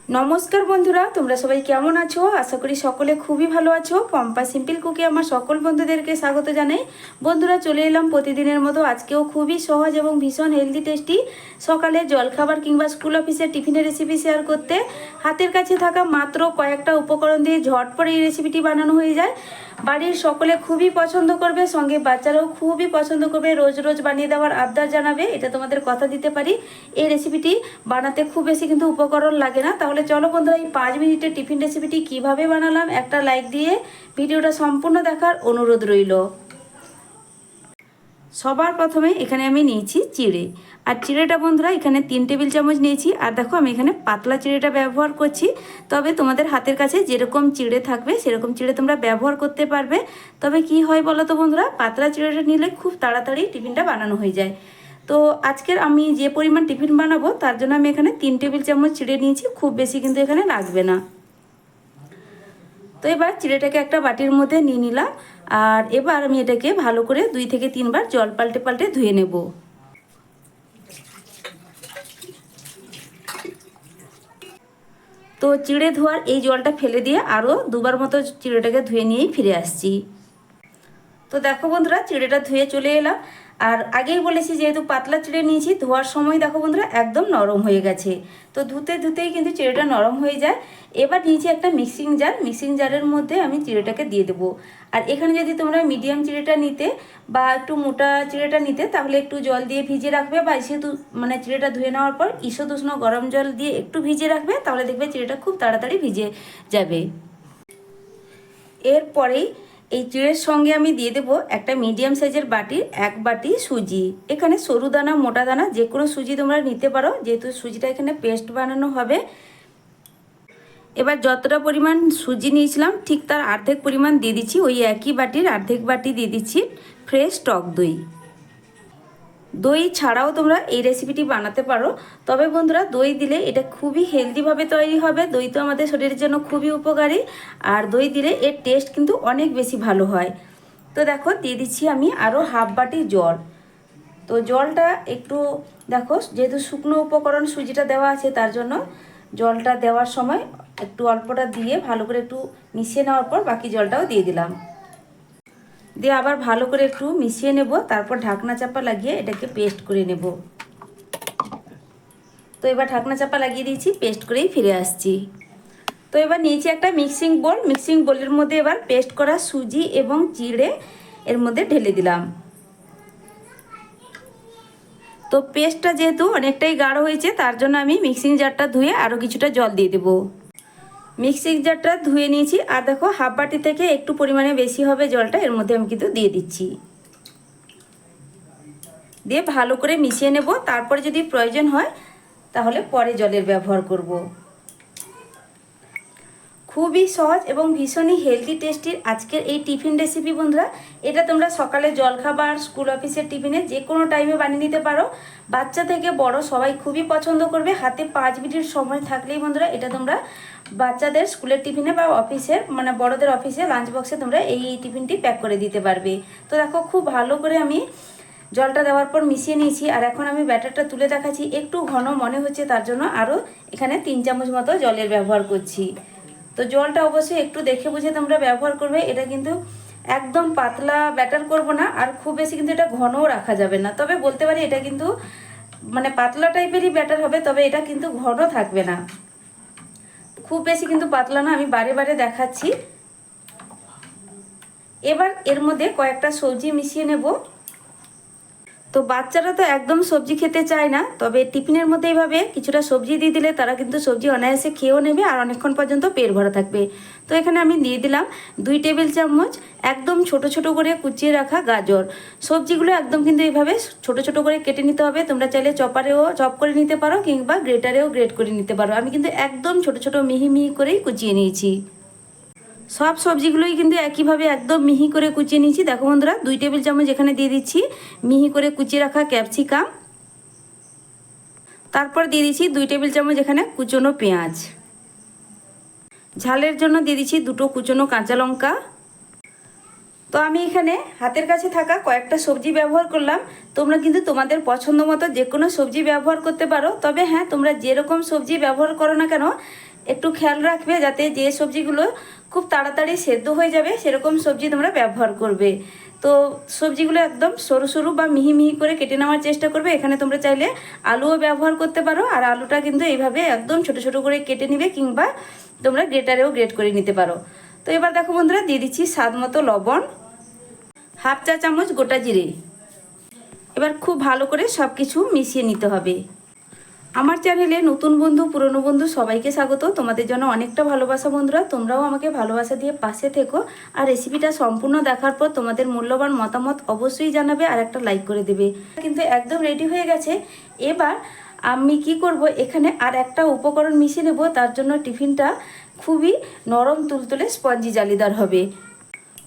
নমস্কার বন্ধুরা, তোমরা সবাই কেমন আছো? আশা করি সকলে খুবই ভালো আছো। পম্পা সিম্পল কুকে আমার সকল বন্ধুদেরকে স্বাগত জানাই। বন্ধুরা, চলে এলাম প্রতিদিনের মতো আজকেও খুবই সহজ এবং ভীষণ হেলদি টেস্টি সকালে জলখাবার কিংবা স্কুল অফিসের টিফিনের রেসিপি শেয়ার করতে। হাতের কাছে থাকা মাত্র কয়েকটা উপকরণ দিয়ে ঝটপট এই রেসিপিটি বানানো হয়ে যায়। বাড়ির সকলে খুবই পছন্দ করবে, সঙ্গে বাচ্চারাও খুবই পছন্দ করবে। রোজ রোজ বানিয়ে দেওয়ার আবদার জানাবে, এটা তোমাদের কথা দিতে পারি। এই রেসিপিটি বানাতে খুব বেশি কিন্তু উপকরণ লাগে না। তাহলে চলো বন্ধুরা, এই 5 মিনিটের টিফিন রেসিপিটি কিভাবে বানালাম একটা লাইক দিয়ে ভিডিওটা সম্পূর্ণ দেখার অনুরোধ রইল। সবার প্রথমে এখানে আমি নিয়েছি চিড়ে, আর চিড়েটা বন্ধুরা এখানে 3 টেবিল চামচ নিয়েছি। আর দেখো আমি এখানে পাতলা চিড়েটা ব্যবহার করছি, তবে তোমাদের হাতের কাছে যেরকম চিড়ে থাকবে সেরকম চিড়ে তোমরা ব্যবহার করতে পারবে। তবে কি হয় বলো তো বন্ধুরা, পাতলা চিড়েটা নিলে খুব তাড়াতাড়ি টিফিনটা বানানো হয়ে যায়। তো আজকের আমি যে পরিমাণ টিফিন বানাবো তার জন্য আমি এখানে 3 টেবিল চামচ চিড়ে নিয়েছি, খুব বেশি কিন্তু এখানে লাগবে না। তো এবার চিড়েটাকে একটা বাটির মধ্যে নিয়ে নিলাম, আর এবার আমি এটাকে ভালো করে 2 থেকে 3 বার জল পাল্টে পাল্টে ধুয়ে নেব। তো চিড়ে ধোয়ার এই জলটা ফেলে দিয়ে আরও 2বার মতো চিড়েটাকে ধুয়ে নিয়েই ফিরে আসছি। তো দেখো বন্ধুরা, চিড়েটা ধুয়ে চলে এলাম। আর আগেই বলেছি যেহেতু পাতলা চিড়ে নিয়েছি, ধোয়ার সময় দেখো বন্ধুরা একদম নরম হয়ে গেছে। তো ধুতে ধুতেই কিন্তু চিড়েটা নরম হয়ে যায়। এবার নিয়েছি একটা মিক্সিং জারের মধ্যে আমি চিড়েটাকে দিয়ে দেবো। আর এখানে যদি তোমরা মিডিয়াম চিড়েটা নিতে বা একটু মোটা চিড়েটা নিতে, তাহলে একটু জল দিয়ে ভিজিয়ে রাখবে, বা মানে চিড়েটা ধুয়ে নেওয়ার পর ঈষৎ উষ্ণ গরম জল দিয়ে একটু ভিজিয়ে রাখবে, তাহলে দেখবে চিড়েটা খুব তাড়াতাড়ি ভিজে যাবে। এরপরেই এই চিড়ের সঙ্গে আমি দিয়ে দেবো একটা মিডিয়াম সাইজের বাটির 1 বাটি সুজি। এখানে সরু দানা মোটা দানা যে কোনো সুজি তোমরা নিতে পারো, যেহেতু সুজিটা এখানে পেস্ট বানানো হবে। এবার যতটা পরিমাণ সুজি নিয়েছিলাম ঠিক তার অর্ধেক পরিমাণ দিয়ে দিচ্ছি, ওই একই বাটির অর্ধেক বাটি দিয়ে দিচ্ছি ফ্রেশ টক দই। দই ছাড়াও তোমরা এই রেসিপিটি বানাতে পারো, তবে বন্ধুরা দই দিলে এটা খুবই হেলদিভাবে তৈরি হবে। দই তো আমাদের শরীরের জন্য খুবই উপকারী, আর দই দিলে এর টেস্ট কিন্তু অনেক বেশি ভালো হয়। তো দেখো দিয়ে দিচ্ছি আমি আরও হাফ বাটি জল। তো জলটা একটু দেখো, যেহেতু শুকনো উপকরণ সুজিটা দেওয়া আছে, তার জন্য জলটা দেওয়ার সময় একটু অল্পটা দিয়ে ভালো করে একটু মিশিয়ে নেওয়ার পর বাকি জলটাও দিয়ে দিলাম। দিয়ে আবার ভালো করে একটু মিশিয়ে নেব, তারপর ঢাকনা চাপা লাগিয়ে এটাকে পেস্ট করে নেব। তো এবার ঢাকনা চাপা লাগিয়ে দিয়েছি, পেস্ট করেই ফিরে আসছি। তো এবার নিয়েছি একটা মিক্সিং বোলের মধ্যে এবার পেস্ট করা সুজি এবং চিড়ে এর মধ্যে ঢেলে দিলাম। তো পেস্টটা যেহেতু অনেকটাই গাঢ় হয়েছে, তার জন্য আমি মিক্সিং জারটা ধুয়ে আরও কিছুটা জল দিয়ে দেবো। মিক্সিং জারটা ধুয়ে নিয়েছি, আর দেখো হাফ বাটি থেকে একটু পরিমাণে বেশি হবে জলটা, এর মধ্যে আমি কিন্তু দিয়ে দিচ্ছি। দিয়ে ভালো করে মিশিয়ে নেব, তারপরে যদি প্রয়োজন হয় তাহলে পরে জলের ব্যবহার করব। খুবই সহজ এবং ভীষণই হেলদি টেস্টির আজকের এই টিফিন রেসিপি বন্ধুরা। এটা তোমরা সকালে জলখাবার, স্কুল অফিসের টিফিনে যে কোনো টাইমে বানিয়ে নিতে পারো। বাচ্চা থেকে বড় সবাই খুবই পছন্দ করবে। হাতে 5 মিনিট সময় থাকলেই বন্ধুরা এটা তোমরা বাচ্চাদের স্কুলের টিফিনে বা অফিসের মানে বড়দের অফিসে লাঞ্চ বক্সে তোমরা এই টিফিনটি প্যাক করে দিতে পারবে। তো দেখো খুব ভালো করে আমি জলটা দেওয়ার পর মিশিয়ে নিয়েছি, আর এখন আমি ব্যাটারটা তুলে দেখাচ্ছি। একটু ঘন মনে হচ্ছে, তার জন্য আরও এখানে 3 চামচ মতো জলের ব্যবহার করছি। তো জলটা অবশ্যই একটু দেখে বুঝে তোমরা ব্যবহার করবে। এটা কিন্তু একদম পাতলা ব্যাটার করব না, আর খুব বেশি কিন্তু এটা ঘনও রাখা যাবে না। তবে বলতে পারি এটা কিন্তু মানে পাতলা টাইপেরই ব্যাটার হবে, তবে এটা কিন্তু ঘন থাকবে না, খুব বেশি কিন্তু পাতলা না। আমি বারে বারে দেখাচ্ছি। এবার এর মধ্যে কয়েকটা সবজি মিশিয়ে নেব। তো বাচ্চারা তো একদম সবজি খেতে চায় না, তবে টিফিনের মধ্যে এইভাবে কিছুটা সবজি দিয়ে দিলে তারা কিন্তু সবজি অনায়াসে খেয়েও নেবে, আর অনেকক্ষণ পর্যন্ত পেট ভরা থাকবে। তো এখানে আমি দিয়ে দিলাম 2 টেবিল চামচ একদম ছোট ছোট করে কুচিয়ে রাখা গাজর। সবজিগুলো একদম কিন্তু এইভাবে ছোট ছোট করে কেটে নিতে হবে। তোমরা চাইলে চপারেও চপ করে নিতে পারো, কিংবা গ্রেটারেও গ্রেট করে নিতে পারো। আমি কিন্তু একদম ছোট ছোট মিহি মিহি করেই কুচিয়ে নিয়েছি। সব সবজিগুলোই কিন্তু একইভাবে একদম মিহি করে কুচিয়ে নিয়েছি। দেখো বন্ধুরা, 2 টেবিল চামচ এখানে দিয়ে দিচ্ছি মিহি করে কুচিয়ে রাখা ক্যাপসিকাম। তারপর দিয়ে দিচ্ছি 2 টেবিল চামচ এখানে কুচনো পেঁয়াজ। ঝালের জন্য দিয়ে দিচ্ছি 2টো কুচনো কাঁচা লঙ্কা। তো আমি এখানে হাতের কাছে থাকা কয়েকটা সবজি ব্যবহার করলাম। তোমরা কিন্তু তোমাদের পছন্দ মতো যে কোনো সবজি ব্যবহার করতে পারো। তবে হ্যাঁ, তোমরা যেরকম সবজি ব্যবহার করো না কেন, একটু খেয়াল রাখবে যাতে যে সবজিগুলো খুব তাড়াতাড়ি সেদ্ধ হয়ে যাবে সেরকম সবজি তোমরা ব্যবহার করবে। তো সবজিগুলো একদম সরু সরু বা মিহি মিহি করে কেটে নেওয়ার চেষ্টা করবে। এখানে তোমরা চাইলে আলুও ব্যবহার করতে পারো, আর আলুটা কিন্তু এইভাবে একদম ছোট ছোট করে কেটে নিবে, কিংবা তোমরা গ্রেটারেও গ্রেট করে নিতে পারো। তো এবার দেখো বন্ধুরা, দিয়ে দিচ্ছি স্বাদ মতো লবণ, হাফ চা চামচ গোটা জিরে। এবার খুব ভালো করে সব কিছু মিশিয়ে নিতে হবে। আমার চ্যানেলে নতুন বন্ধু পুরনো বন্ধু সবাইকে স্বাগত। তোমাদের জন্য অনেকটা ভালোবাসা বন্ধুরা, তোমরাও আমাকে ভালোবাসা দিয়ে পাশে থেকো। আর রেসিপিটা সম্পূর্ণ দেখার পর তোমাদের মূল্যবান মতামত অবশ্যই জানাবে আর একটা লাইক করে দেবে। কিন্তু একদম রেডি হয়ে গেছে। এবার আমি কি করব, এখানে আর একটা উপকরণ মিশিয়ে নেব। তার জন্য টিফিনটা খুবই নরম তুলতুলে স্পঞ্জি জালিদার হবে।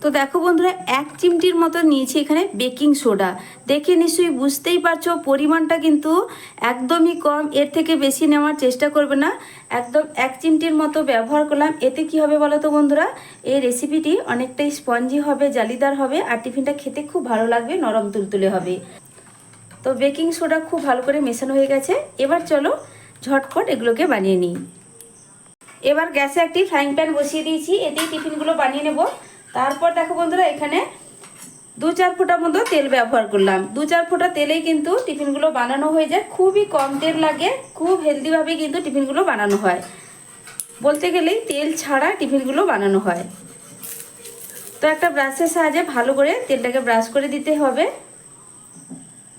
তো দেখো বন্ধুরা, 1 চিমটির মতো নিয়েছি এখানে বেকিং সোডা। দেখে নিশ্চয়ই বুঝতেই পারছো পরিমাণটা কিন্তু একদমই কম, এর থেকে বেশি নেওয়ার চেষ্টা করবে না। একদম 1 চিমটির মতো ব্যবহার করলাম। এতে কি হবে বলো তো বন্ধুরা, এই রেসিপিটি অনেকটাই স্পঞ্জি হবে, জালিদার হবে, আর টিফিনটা খেতে খুব ভালো লাগবে, নরম তুলতুলে হবে। তো বেকিং সোডা খুব ভালো করে মেশানো হয়ে গেছে। এবার চলো ঝটপট এগুলোকে বানিয়ে নিই। এবার গ্যাসে একটি ফ্রাইং প্যান বসিয়ে দিয়েছি, এতেই টিফিনগুলো বানিয়ে নেব। তারপর দেখো বন্ধুরা, এখানে 2-4 ফোঁটা মতো তেল ব্যবহার করলাম। 2-4 ফোঁটা তেলেই কিন্তু টিফিনগুলো বানানো হয়ে যায়। খুবই কম তেল লাগে, খুব হেলদিভাবে কিন্তু টিফিনগুলো বানানো হয়। বলতে গেলেই তেল ছাড়া টিফিনগুলো বানানো হয়। তো একটা ব্রাশের সাহায্যে ভালো করে তেলটাকে ব্রাশ করে দিতে হবে।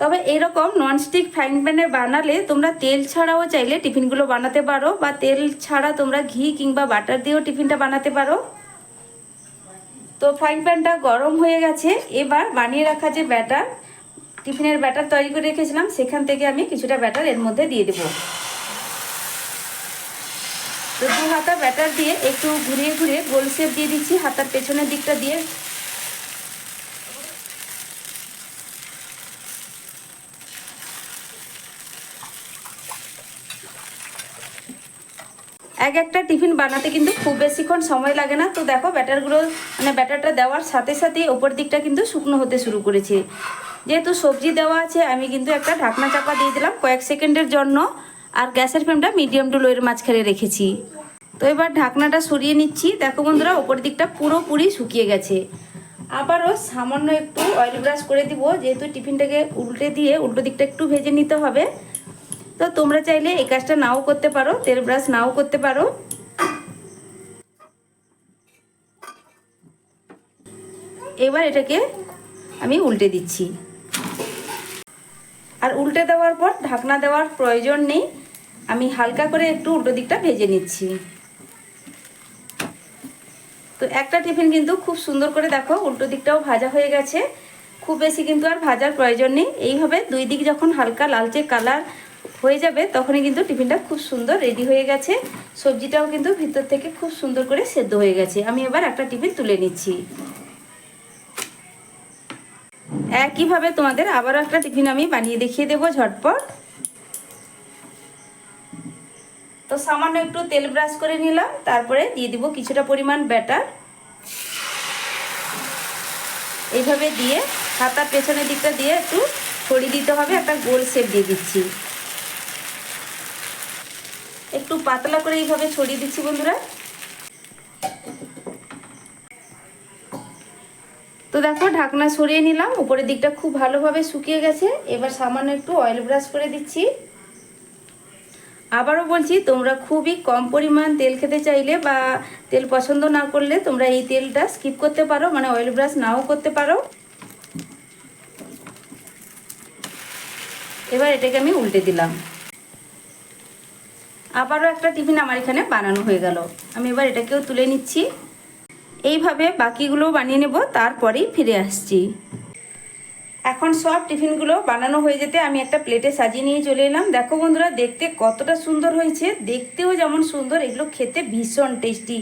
তবে এরকম ননস্টিক ফ্রাইং প্যানে বানালে তোমরা তেল ছাড়াও চাইলে টিফিনগুলো বানাতে পারো, বা তেল ছাড়া তোমরা ঘি কিংবা বাটার দিয়েও টিফিনটা বানাতে পারো। তো ফ্রাইং প্যানটা গরম হয়ে গেছে। এবার বানিয়ে রাখা যে ব্যাটার, টিফিনের ব্যাটার তৈরি করে রেখেছিলাম, সেখান থেকে আমি কিছুটা ব্যাটার এর মধ্যে দিয়ে দেবো। তো 2 হাতা ব্যাটার দিয়ে একটু ঘুরিয়ে ঘুরিয়ে গোল শেপ দিয়ে দিচ্ছি হাতার পেছনের দিকটা দিয়ে। একটা টিফিন বানাতে কিন্তু খুব বেশিক্ষণ সময় লাগে না। তো দেখো ব্যাটারগুলো ব্যাটারটা দেওয়ার সাথে সাথেই ওপর দিকটা কিন্তু শুকনো হতে শুরু করেছে। যেহেতু সবজি দেওয়া আছে, আমি কিন্তু একটা ঢাকনা চাপা দিয়ে দিলাম কয়েক সেকেন্ডের জন্য, আর গ্যাসের ফ্লেমটা মিডিয়াম টু লোয়ের মাঝখানে রেখেছি। তো এবার ঢাকনাটা সরিয়ে নিচ্ছি। দেখো বন্ধুরা, ওপর দিকটা পুরোপুরি শুকিয়ে গেছে। আবারও সামান্য একটু অয়েল ব্রাশ করে দিব, যেহেতু টিফিনটাকে উল্টে দিয়ে উল্টো দিকটা একটু ভেজে নিতে হবে। তো তোমরা চাইলে এই কাজটা নাও করতে পারো, তেল ব্রাশ নাও করতে পারো। এবার এটাকে আমি উল্টে দিচ্ছি, আর উল্টে দেওয়ার পর ঢাকনা দেওয়ার প্রয়োজন নেই। আমি হালকা করে একটু উল্টো দিকটা ভেজে নিচ্ছি। তো একটা টিফিন কিন্তু খুব সুন্দর করে দেখো উল্টো দিকটাও ভাজা হয়ে গেছে। খুব বেশি কিন্তু আর ভাজার প্রয়োজন নেই। এইভাবে 2 দিক যখন হালকা লালচে কালার হয়ে যাবে, তখনই কিন্তু টিফিনটা খুব সুন্দর রেডি হয়ে গেছে। সবজিটাও কিন্তু ভিতর থেকে খুব সুন্দর করে সেদ্ধ হয়ে গেছে। আমি এবার একটা টিফিন তুলে নিচ্ছি। একইভাবে তোমাদের আবারও একটা টিফিন আমি বানিয়ে দেখিয়ে দেবো ঝটপট। তো সামান্য একটু তেল ব্রাশ করে নিলাম, তারপরে দিয়ে দিব কিছুটা পরিমাণ ব্যাটার। এইভাবে দিয়ে হাতার পেছনের দিকটা দিয়ে একটু ছড়িয়ে দিতে হবে, একটা গোল শেপ দিয়ে দিচ্ছি। একটু পাতলা করে এইভাবে ছড়িয়ে দিচ্ছি বন্ধুরা। তো দেখো ঢাকনা সরিয়ে নিলাম, উপরের দিকটা খুব ভালোভাবে শুকিয়ে গেছে। এবার সামান্য একটু অয়েল ব্রাশ করে দিচ্ছি। আবারও বলছি, তোমরা খুবই কম পরিমাণ তেল খেতে চাইলে বা তেল পছন্দ না করলে তোমরা এই তেলটা স্কিপ করতে পারো, অয়েল ব্রাশ নাও করতে পারো। এবার এটাকে আমি উল্টে দিলাম। আবারও একটা টিফিন আমার এখানে বানানো হয়ে গেল। আমি এবার এটাকেও তুলে নিচ্ছি। এইভাবে বাকিগুলো বানিয়ে নেব, তারপরেই ফিরে আসছি। এখন সব টিফিনগুলো বানানো হয়ে যেতে আমি একটা প্লেটে সাজিয়ে নিয়ে চলে এলাম। দেখো বন্ধুরা, দেখতে কতটা সুন্দর হয়েছে, দেখতেও যেমন সুন্দর, এগুলো খেতে ভীষণ টেস্টি,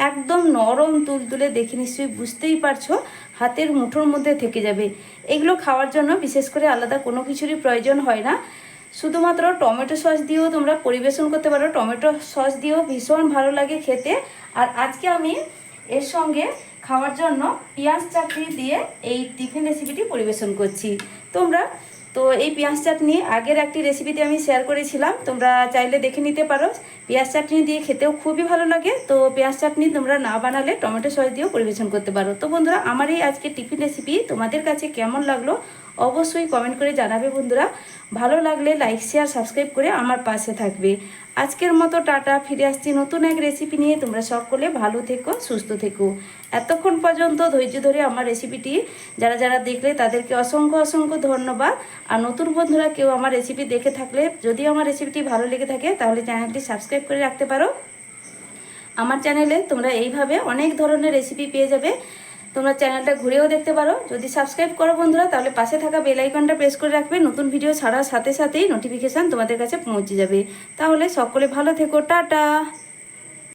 একদম নরম তুলতুলে। দেখে নিশ্চয়ই বুঝতেই পারছো, হাতের মুঠোর মধ্যে থেকে যাবে। এগুলো খাওয়ার জন্য বিশেষ করে আলাদা কোনো কিছুরই প্রয়োজন হয় না। শুধুমাত্র টমেটো সস দিয়েও তোমরা পরিবেশন করতে পারো। টমেটো সস দিয়েও ভীষণ ভালো লাগে খেতে। আর আজকে আমি এর সঙ্গে খাওয়ার জন্য পেঁয়াজ চাটনি দিয়ে এই টিফিন রেসিপিটি পরিবেশন করছি। তোমরা তো এই পেঁয়াজ চাটনি আগের একটি রেসিপিতে আমি শেয়ার করেছিলাম, তোমরা চাইলে দেখে নিতে পারো। পেঁয়াজ চাটনি দিয়ে খেতেও খুবই ভালো লাগে। তো পেঁয়াজ চাটনি তোমরা না বানালে টমেটো সস দিয়েও পরিবেশন করতে পারো। তো বন্ধুরা, আমার এই আজকে টিফিন রেসিপি তোমাদের কাছে কেমন লাগলো অবশ্যই কমেন্ট করে জানাবে বন্ধুরা। ভালো লাগলে লাইক শেয়ার সাবস্ক্রাইব করে আমার পাশে থাকবে। আজকের মতো টাটা, ফিরে আসছি নতুন এক রেসিপি নিয়ে। তোমরা সকলে ভালো থেকো, সুস্থ থেকো। এতক্ষণ পর্যন্ত ধৈর্য ধরে আমার রেসিপিটি যারা যারা দেখলে তাদেরকে অসংখ্য অসংখ্য ধন্যবাদ। আর নতুন বন্ধুরা কেউ আমার রেসিপি দেখে থাকলে, যদি আমার রেসিপিটি ভালো লেগে থাকে তাহলে চ্যানেলটি সাবস্ক্রাইব করে রাখতে পারো। আমার চ্যানেলে তোমরা এইভাবে অনেক ধরনের রেসিপি পেয়ে যাবে। তোমরা চ্যানেলটা ঘুরেও দেখতে পারো। যদি সাবস্ক্রাইব করো বন্ধুরা, তাহলে পাশে থাকা বেল আইকনটা প্রেস করে রাখবে। নতুন ভিডিও ছাড়ার সাথে সাথেই নোটিফিকেশান তোমাদের কাছে পৌঁছে যাবে। তাহলে সকলে ভালো থেকো, টাটা।